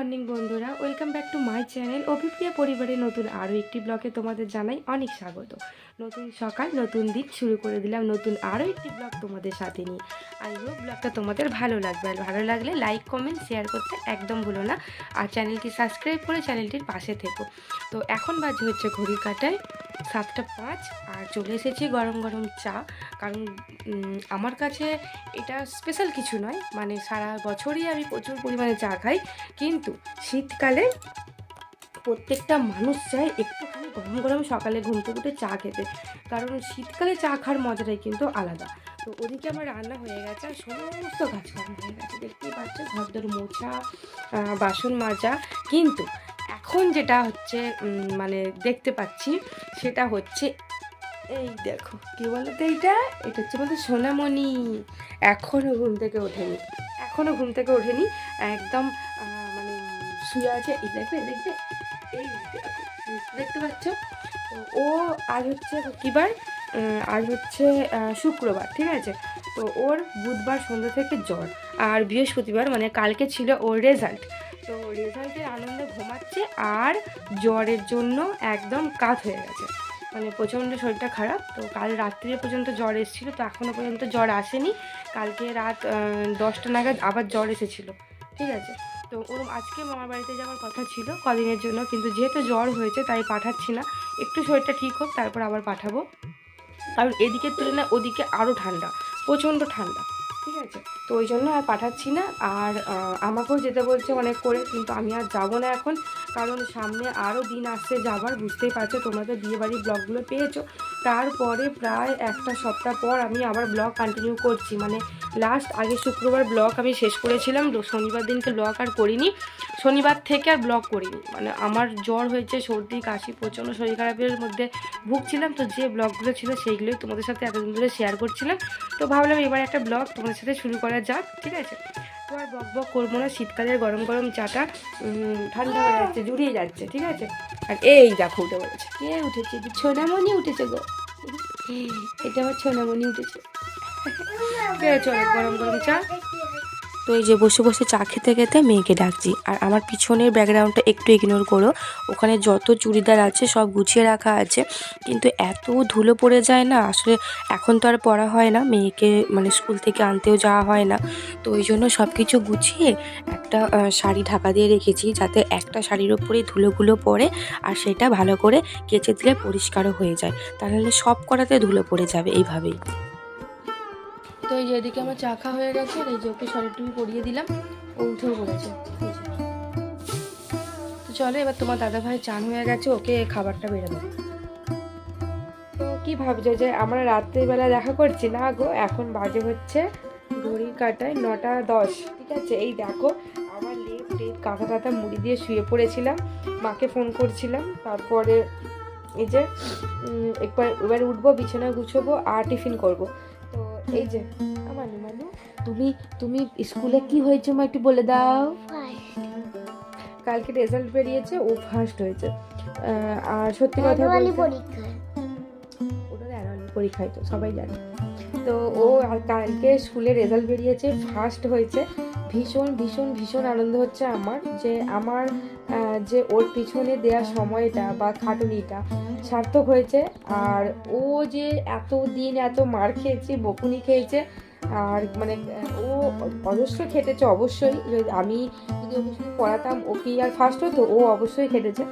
Morning বন্ধুরা, welcome back to my channel Abhipriya পরিবারের নতুন আরও একটি ব্লগে তোমাদের জানাই অনেক স্বাগত। নতুন সকাল, নতুন দিন শুরু করে দিলাম নতুন আরও একটি ব্লগ তোমাদের সাথে নিয়ে। আই হোপ ব্লগটা তোমাদের ভালো লাগবে, আর ভালো লাগলে লাইক কমেন্ট শেয়ার করতে একদম ভুলো না, আর চ্যানেলটি সাবস্ক্রাইব করে চ্যানেলটির পাশে থেকো। তো এখন বাজে হচ্ছে ঘড়ির কাঁটায় 7টা 5, আর চলে এসেছি গরম গরম চা। কারণ আমার কাছে এটা স্পেশাল কিছু নয়, মানে সারা বছরই আমি প্রচুর পরিমাণে চা খাই, কিন্তু শীতকালে প্রত্যেকটা মানুষ চায় একটুখানি গরম গরম সকালে ঘুম থেকে উঠে চা খেতে, কারণ শীতকালে চা খাওয়ার মজাটাই কিন্তু আলাদা। তো ওদিকে আমার রান্না হয়ে গেছে আর সমস্ত কাজকর্ম হয়ে গেছে, দেখতেই পাচ্ছ, ঘরদোর মোছা, বাসন মাজা। কিন্তু এখন যেটা হচ্ছে মানে দেখতে পাচ্ছি সেটা হচ্ছে, এই দেখো কি বলতো, এটা হচ্ছে আমাদের সোনামণি। এখনও ঘুম থেকে ওঠেনি, একদম মানে শুয়ে আছে। এই দেখবে, এই দেখো, দেখতে পাচ্ছ। তো ও আজ হচ্ছে কী বার, আজ হচ্ছে শুক্রবার, ঠিক আছে। তো ওর বুধবার সন্ধ্যা থেকে জ্বর, আর বৃহস্পতিবার মানে কালকে ছিল ওর রেজাল্ট। তো রেজাল্টের আনন্দে ঘুমাচ্ছে, আর জ্বরের জন্য একদম কাত হয়ে গেছে, মানে প্রচণ্ড শরীরটা খারাপ। তো কাল রাত্রিরে পর্যন্ত জ্বর এসেছিলো, তো এখনও পর্যন্ত জ্বর আসেনি। কালকে রাত 10টা নাগাদ আবার জ্বর এসেছিলো, ঠিক আছে। তো ওর আজকে মামার বাড়িতে যাওয়ার কথা ছিল কদিনের জন্য, কিন্তু যেহেতু জ্বর হয়েছে তাই পাঠাচ্ছি না, একটু শরীরটা ঠিক হোক তারপর আবার পাঠাবো। কারণ এদিকের তুলনায় ওদিকে আরও ঠান্ডা, প্রচণ্ড ঠান্ডা, ঠিক আছে। তো ওই জন্য আর পাঠাচ্ছি না। আর আমাকেও যেতে বলছে অনেক করে, কিন্তু আমি আর যাবো না এখন, কারণ সামনে আরও দিন আসছে যাবার, বুঝতেই পারছো, তোমরা তো বিয়েবাড়ির ব্লগগুলো পেয়েছো। তারপরে প্রায় একটা সপ্তাহ পর আমি আবার ব্লগ কন্টিনিউ করছি, মানে লাস্ট আগে শুক্রবার ব্লগ আমি শেষ করেছিলাম, শনিবার দিনকে ব্লগ আর করিনি, শনিবার থেকে আর ব্লগ করিনি। মানে আমার জ্বর হয়েছে, সর্দি কাশি, প্রচণ্ড শরীর খারাপের মধ্যে ভুগছিলাম। তো যে ব্লগগুলো ছিল সেইগুলোই তোমাদের সাথে এতদিন ধরে শেয়ার করছিলাম। তো ভাবলাম এবার একটা ব্লগ তোমাদের সাথে শুরু করা যাক, ঠিক আছে। তো আর বক করবো না, শীতকালের গরম গরম চাটা ঠান্ডা হয়ে যাচ্ছে, জুড়িয়ে যাচ্ছে, ঠিক আছে। আর এই দেখো উঠে বলেছে, কে উঠেছে? ছোনামণি উঠেছে গো, এটা আমার ছোনামণি উঠেছে। চলো গরম গরম চা। তো এই যে বসে বসে চা খেতে খেতে মেয়েকে ডাকছি, আর আমার পিছনের ব্যাকগ্রাউন্ডটা একটু ইগনোর করো, ওখানে যত চুড়িদার আছে সব গুছিয়ে রাখা আছে, কিন্তু এত ধুলো পড়ে যায় না, আসলে এখন তো আর পরা হয় না, মেয়েকে মানে স্কুল থেকে আনতেও যাওয়া হয় না। তো ওই জন্য সব কিছু গুছিয়ে একটা শাড়ি ঢাকা দিয়ে রেখেছি, যাতে একটা শাড়ির ওপরেই ধুলোগুলো পড়ে, আর সেটা ভালো করে কেচে দিলে পরিষ্কারও হয়ে যায়, তাহলে সব করাতে ধুলো পড়ে যাবে এইভাবেই। তো এই যে এদিকে আমার চা খাওয়া হয়ে গেছে, আর এই যে ওকে শাড়ি টুপি পরিয়ে দিলাম, ও উঠেও পড়েছে। তো চলো এবার তোমার দাদা ভাই চান হয়ে গেছে, ওকে খাবারটা বেড়ে দেবো। তো কি ভাবছো যে আমরা রাত্রিবেলা দেখা করছি? না গো, এখন বাজে হচ্ছে ঘড়ির কাঁটায় 9টা 10, ঠিক আছে। এই দেখো আমার লেপ কাঁথা টাথা মুড়ি দিয়ে শুয়ে পড়েছিলাম, মাকে ফোন করছিলাম, তারপরে এই যে এবার উঠবো, বিছানা গুছবো আর টিফিন করব। তো এই যে মানু মানু, তুমি স্কুলে কি হয়েছে মা একটু বলে দাও। কালকে রেজাল্ট বেরিয়েছে, ও ফার্স্ট হয়েছে। আর সত্যি কথা বলতে ওটা অ্যানুয়াল পরীক্ষায়, তো সবাই জানে। তো ও আর কালকে স্কুলে রেজাল্ট বেরিয়েছে, ফার্স্ট হয়েছে। ভীষণ ভীষণ ভীষণ আনন্দ হচ্ছে আমার, যে ওর পিছনে দেওয়া সময়টা বা খাটুনিটা সার্থক হয়েছে। আর ও যে এতদিন এত মার খেয়েছে, বকুনি খেয়েছে, আর মানে ও অবশ্যই খেটেছে, অবশ্যই। আমি যদি ওকে শুধু পড়াতাম, ও কি আর ফার্স্ট হতো? ও অবশ্যই খেটেছে।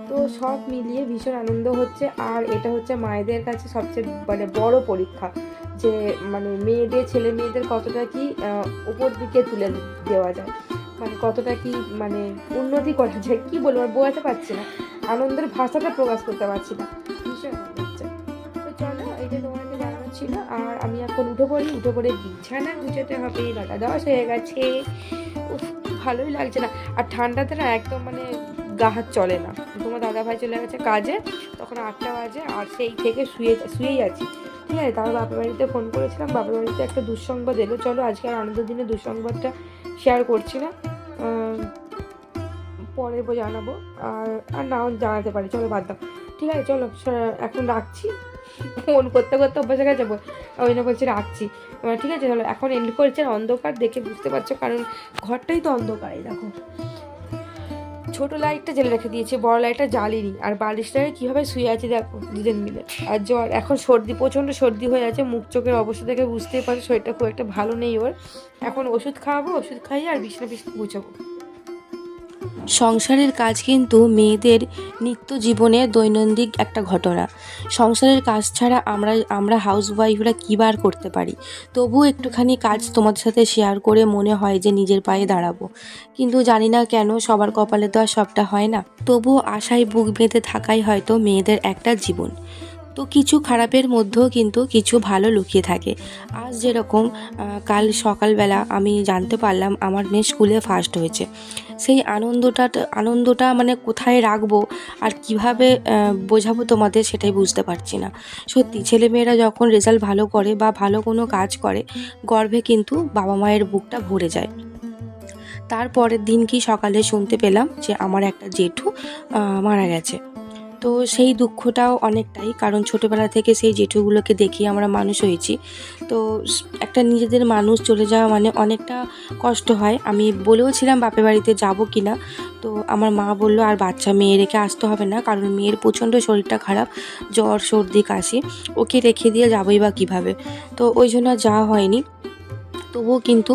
তো সব মিলিয়ে ভীষণ আনন্দ হচ্ছে। আর এটা হচ্ছে মায়েদের কাছে সবচেয়ে মানে বড় পরীক্ষা, যে মানে ছেলে মেয়েদের কতটা কি উপর দিকে তুলে দেওয়া যায়, মানে কতটা কি মানে উন্নতি করা যায়, কি বলবো আর বোঝাতে পারছি না, আনন্দের ভাষাটা প্রকাশ করতে পারছি না, ভীষণ আনন্দ হচ্ছে। তো চলো, এই যে তোমাকে জানানো ছিল। আর আমি এখন উঠে পড়ে বিছানা গুছোতে হবে, 9টা 10 হয়ে গেছে। ভালোই লাগছে না, আর ঠান্ডাতে না একদম মানে গা হাত চলে না। তোমার দাদা ভাই চলে গেছে কাজে, তখন 8টা বাজে, আর সেই থেকে শুয়েই আছি, ঠিক আছে। তারপর বাপের বাড়িতে ফোন করেছিলাম, বাপের বাড়িতে একটা দুঃসংবাদ এলো। চলো আজকে আর আনন্দের দিনে দুঃসংবাদটা শেয়ার করছি না, পরে জানাবো। আর নাও জানাতে পারি, চলো বাদ দাও, ঠিক আছে। চলো এখন রাখছি, ফোন করতে অভ্যাস হয়ে গেছে, ওই না বলছি রাখছি, ঠিক আছে। চলো এখন এন্ড করছে, অন্ধকার দেখে বুঝতে পারছো, কারণ ঘরটাই তো অন্ধকার, দেখো ছোটো লাইটটা জ্বেলে রেখে দিয়েছে, বড় লাইটটা জ্বালিনি। আর বালিশটাকে কীভাবে শুয়ে আছে দেখো দুজন মিলে। আর জ্বর, এখন সর্দি, প্রচণ্ড সর্দি হয়ে আছে, মুখ চোখের অবস্থা দেখে বুঝতেই পারছো শরীরটা খুব একটা ভালো নেই ওর। এখন ওষুধ খাওয়াবো, ওষুধ খাইয়ে আর বিছনা গুছাবো। সংসারের কাজ কিন্তু মেয়েদের নিত্য জীবনে দৈনন্দিন একটা ঘটনা। সংসারের কাজ ছাড়া আমরা হাউসওয়াইফরা কী বার করতে পারি। তবুও একটুখানি কাজ তোমাদের সাথে শেয়ার করে মনে হয় যে নিজের পায়ে দাঁড়াবো, কিন্তু জানি না কেন সবার কপালে তো আর সবটা হয় না। তবুও আশায় বুক বেঁধে থাকাই হয়তো মেয়েদের একটা জীবন। তো কিছু খারাপের মধ্যেও কিন্তু কিছু ভালো লুকিয়ে থাকে। আজ যেরকম কাল সকালবেলা আমি জানতে পারলাম আমার মেয়ে স্কুলে ফার্স্ট হয়েছে। সেই আনন্দটা মানে কোথায় রাখবো আর কিভাবে বোঝাবো তোমাদের সেটাই বুঝতে পারছি না। সত্যি ছেলেমেয়েরা যখন রেজাল্ট ভালো করে বা ভালো কোনো কাজ করে, গর্বে কিন্তু বাবা মায়ের বুকটা ভরে যায়। তারপরের দিন কি সকালে শুনতে পেলাম যে আমার একটা জেঠু মারা গেছে। তো সেই দুঃখটাও অনেকটাই, কারণ ছোটোবেলা থেকে সেই জেঠুগুলোকে দেখি আমরা মানুষ হয়েছি। তো একটা নিজেদের মানুষ চলে যাওয়া মানে অনেকটা কষ্ট হয়। আমি বলেওছিলাম বাপের বাড়িতে যাব কি না, তো আমার মা বলল আর বাচ্চা মেয়ে রেখে আসতে হবে না, কারণ মেয়ের প্রচণ্ড শরীরটা খারাপ, জ্বর সর্দি কাশি, ওকে রেখে দিয়ে যাবোই বা কীভাবে। তো ওই জন্য আর যাওয়া হয়নি। তবুও কিন্তু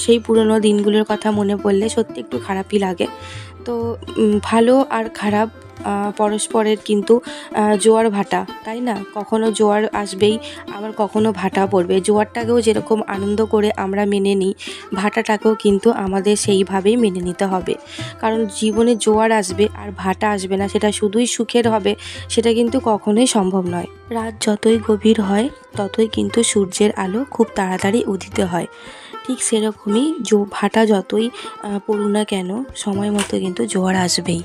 সেই পুরনো দিনগুলোর কথা মনে পড়লে সত্যি একটু খারাপই লাগে। তো ভালো আর খারাপ পরস্পরের কিন্তু জোয়ার ভাটা, তাই না? কখনো জোয়ার আসবেই, আবার কখনো ভাটা পড়বে। জোয়ারটাকেও যেরকম আনন্দ করে আমরা মেনে নিই, ভাটাটাকেও কিন্তু আমাদের সেইভাবেই মেনে নিতে হবে। কারণ জীবনে জোয়ার আসবে আর ভাটা আসবে না, সেটা শুধুই সুখের হবে, সেটা কিন্তু কখনোই সম্ভব নয়। রাত যতই গভীর হয় ততই কিন্তু সূর্যের আলো খুব তাড়াতাড়ি উদিত হয়। ঠিক সেরকমই ভাটা যতই পড়ুক না কেন, সময় মতো কিন্তু জোয়ার আসবেই।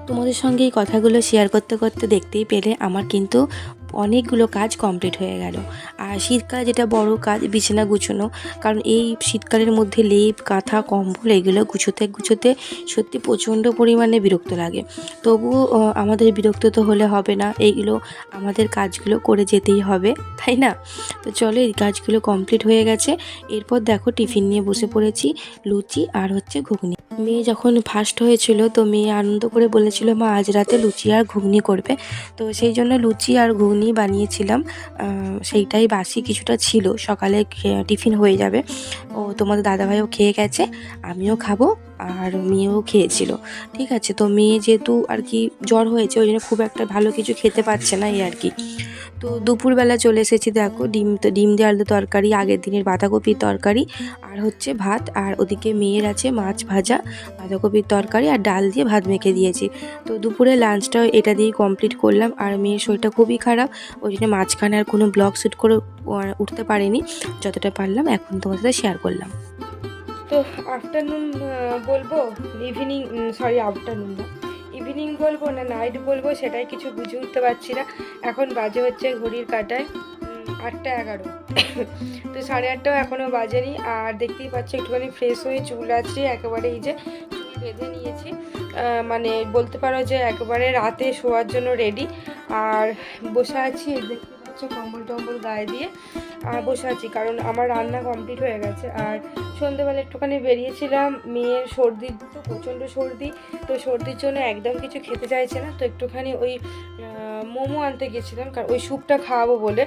তোমাদের সঙ্গে এই কথাগুলো শেয়ার করতে করতে দেখতেই পেলে আমার কিন্তু অনেকগুলো কাজ কমপ্লিট হয়ে গেল। আর শীতকালে যেটা বড় কাজ, বিছানা গুছোনো, কারণ এই শীতকালের মধ্যে লেপ কাঁথা কম্বল এগুলো গুছোতে সত্যি প্রচণ্ড পরিমাণে বিরক্ত লাগে। তবুও আমাদের বিরক্ত তো হলে হবে না, এইগুলো আমাদের কাজগুলো করে যেতেই হবে, তাই না? তো চলো, এই কাজগুলো কমপ্লিট হয়ে গেছে। এরপর দেখো টিফিন নিয়ে বসে পড়েছি, লুচি আর হচ্ছে ঘুগনি। মেয়ে যখন ফার্স্ট হয়েছিল তো মেয়ে আনন্দ করে বলেছিল মা আজ রাতে লুচি আর ঘুগনি করবে। তো সেই জন্য লুচি আর ঘুগনি বানিয়েছিলাম। সেইটাই বাসি কিছুটা ছিল, সকালে টিফিন হয়ে যাবে। ও তোমাদের দাদাভাইও খেয়ে গেছে, আমিও খাবো, আর মেয়েও খেয়েছিল। ঠিক আছে, তো মেয়ে যেহেতু আর কি জ্বর হয়েছে ওই জন্য খুব একটা ভালো কিছু খেতে পারছে না, এই আর কি। তো দুপুরবেলা চলে এসেছি, দেখো ডিম দিয়ে আলু তরকারি, আগের দিনের বাঁধাকপির তরকারি আর হচ্ছে ভাত, আর ওদিকে মেয়ের আছে মাছ ভাজা, বাঁধাকপির তরকারি আর ডাল দিয়ে ভাত মেখে দিয়েছি। তো দুপুরে লাঞ্চটাও এটা দিয়েই কমপ্লিট করলাম। আর মেয়ের শরীরটা খুবই খারাপ, ওই জন্য মাঝখানে আর কোনো ব্লগ শ্যুট করে উঠতে পারিনি, যতটা পারলাম এখন তোমার সাথে শেয়ার করলাম। তো আফটারনুন বলবো, আফটারনুন না, ইভিনিং বলবো না নাইট বলবো সেটাই কিছু বুঝে উঠতে পারছি না। এখন বাজে হচ্ছে ঘড়ির কাঁটায় 8:11। তো 8:30টাও এখনও বাজেনি। আর দেখতেই পাচ্ছি একটুখানি ফ্রেশ হয়ে চুল আছে একেবারে, এই যে চুল বেঁধে নিয়েছি, মানে বলতে পারো যে একেবারে রাতে শোয়ার জন্য রেডি। আর বসে আছি, দেখতে পাচ্ছ কম্বল টম্বল গায়ে দিয়ে আর বসে আছি, কারণ আমার রান্না কমপ্লিট হয়ে গেছে। আর সন্ধ্যেবেলা একটুখানি বেরিয়েছিলাম, মেয়ের সর্দি তো প্রচণ্ড সর্দি, তো সর্দির জন্য একদম কিছু খেতে চাইছে না, তো একটুখানি ওই মোমো আনতে গেছিলাম, কারণ ওই স্যুপটা খাওয়াবো বলে।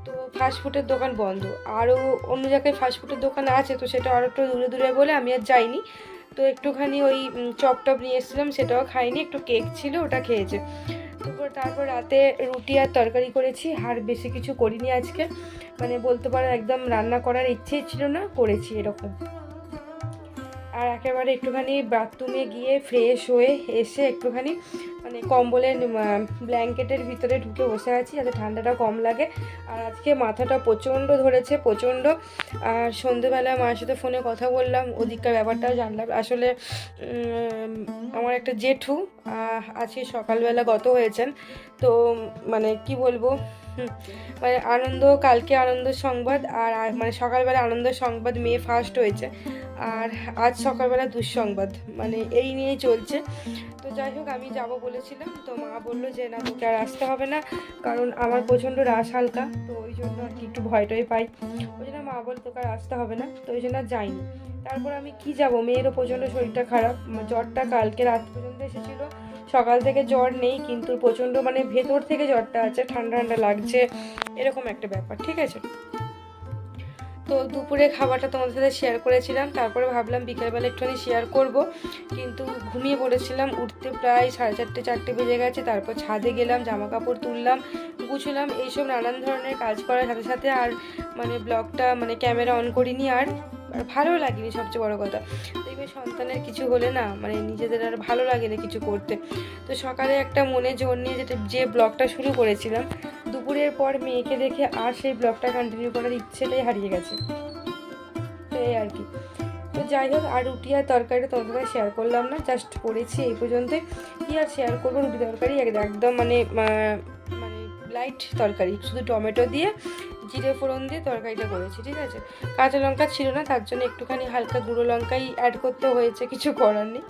তো ফাস্টফুডের দোকান বন্ধ, আরও অন্য জায়গায় ফাস্টফুডের দোকান আছে, তো সেটা আরও একটু দূরে বলে আমি আর যাইনি। তো একটুখানি ওই চপ নিয়ে এসেছিলাম, সেটাও খাইনি, একটু কেক ছিল ওটা খেয়েছে। তারপর রাতে রুটি আর তরকারি করেছি, আর বেশি কিছু করিনি আজকে, মানে বলতে পারো একদম রান্না করার ইচ্ছেই ছিল না, করেছি এরকম। আর একেবারে একটুখানি বাথরুমে গিয়ে ফ্রেশ হয়ে এসে একটুখানি মানে কম্বলের ব্ল্যাঙ্কেটের ভিতরে ঢুকে বসে আছি যাতে ঠান্ডাটা কম লাগে। আর আজকে মাথাটা প্রচণ্ড ধরেছে, প্রচণ্ড। আর সন্ধেবেলা মায়ের সাথে ফোনে কথা বললাম, ওদিককার ব্যাপারটাও জানলাম। আসলে আমার একটা জেঠু আজকে সকালবেলা গত হয়েছেন। তো মানে কি বলবো, মানে কালকে আনন্দ সংবাদ, আর মানে সকালবেলা আনন্দ সংবাদ মেয়ে ফার্স্ট হয়েছে, আর আজ সকালবেলা দুঃসংবাদ, মানে এই নিয়েই চলছে। তো যাই হোক, আমি যাবো বলে বলেছিলাম, তো মা বললো যে না তোকে আর আসতে হবে না, কারণ আমার প্রচণ্ড রাশ হালকা, তো ওই জন্য আর কি একটু ভয় টয় পাই, ওই জন্য মা বলে তোকে আর আসতে হবে না, তো ওই জন্য আর যাইনি। তারপর আমি কি যাব, মেয়েরও প্রচণ্ড শরীরটা খারাপ, জ্বরটা কালকে রাত পর্যন্ত এসেছিলো, সকাল থেকে জ্বর নেই কিন্তু প্রচণ্ড মানে ভেতর থেকে জ্বরটা আছে, ঠান্ডা ঠান্ডা লাগছে, এরকম একটা ব্যাপার, ঠিক আছে। তো দুপুরে খাবারটা তোমাদের সাথে শেয়ার করেছিলাম, তারপরে ভাবলাম বিকেলবেলা একটুখানি শেয়ার করব, কিন্তু ঘুমিয়ে পড়েছিলাম, উঠতে প্রায় 4:30 বেজে গেছে। তারপর ছাদে গেলাম, জামা কাপড় তুললাম, গুছলাম, এইসব নানান ধরনের কাজ করার সাথে সাথে আর মানে ব্লগটা মানে ক্যামেরা অন করিনি, আর ভালো লাগেনি সবচেয়ে বড় কথা। দেখবে সন্তানের কিছু হলে না মানে নিজেদের আর ভালো লাগে না কিছু করতে। তো সকালে একটা মনে জোর নিয়ে যে ব্লগটা শুরু করেছিলাম, দুপুরের পর মেয়েকে দেখে আর সেই ব্লগটা কন্টিনিউ করার ইচ্ছেটাই হারিয়ে গেছে, তো এই আর কি। তো যাই হোক, আর রুটি আর তরকারিটা তোমাদের সাথে শেয়ার করলাম না, জাস্ট করেছি এই পর্যন্তই। কী আর শেয়ার করবো, রুটি তরকারি একদম মানে মানে লাইট তরকারি, শুধু টমেটো দিয়ে জিরে ফোড়ন দিয়ে তরকারিটা করেছি, ঠিক আছে। কাঁচা লঙ্কা ছিল না, তার জন্য একটুখানি হালকা গুঁড়ো লঙ্কাই অ্যাড করতে হয়েছে, কিছু করার নেই।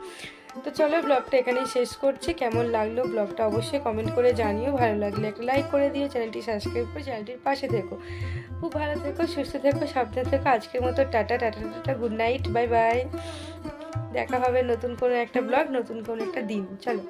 তো চলো ব্লগটা এখানেই শেষ করছি। কেমন লাগলো ব্লগটা অবশ্যই কমেন্ট করে জানিও, ভালো লাগলে একটা লাইক করে দিও, চ্যানেলটি সাবস্ক্রাইব করে চ্যানেলটির পাশে থেকো। খুব ভালো থেকো, সুস্থ থেকো, সাবধানে থেকো। আজকের মতো tata tata tata, good night, bye bye. দেখা হবে নতুন কোনো একটা ব্লগ, নতুন কোনো একটা দিন। চলো।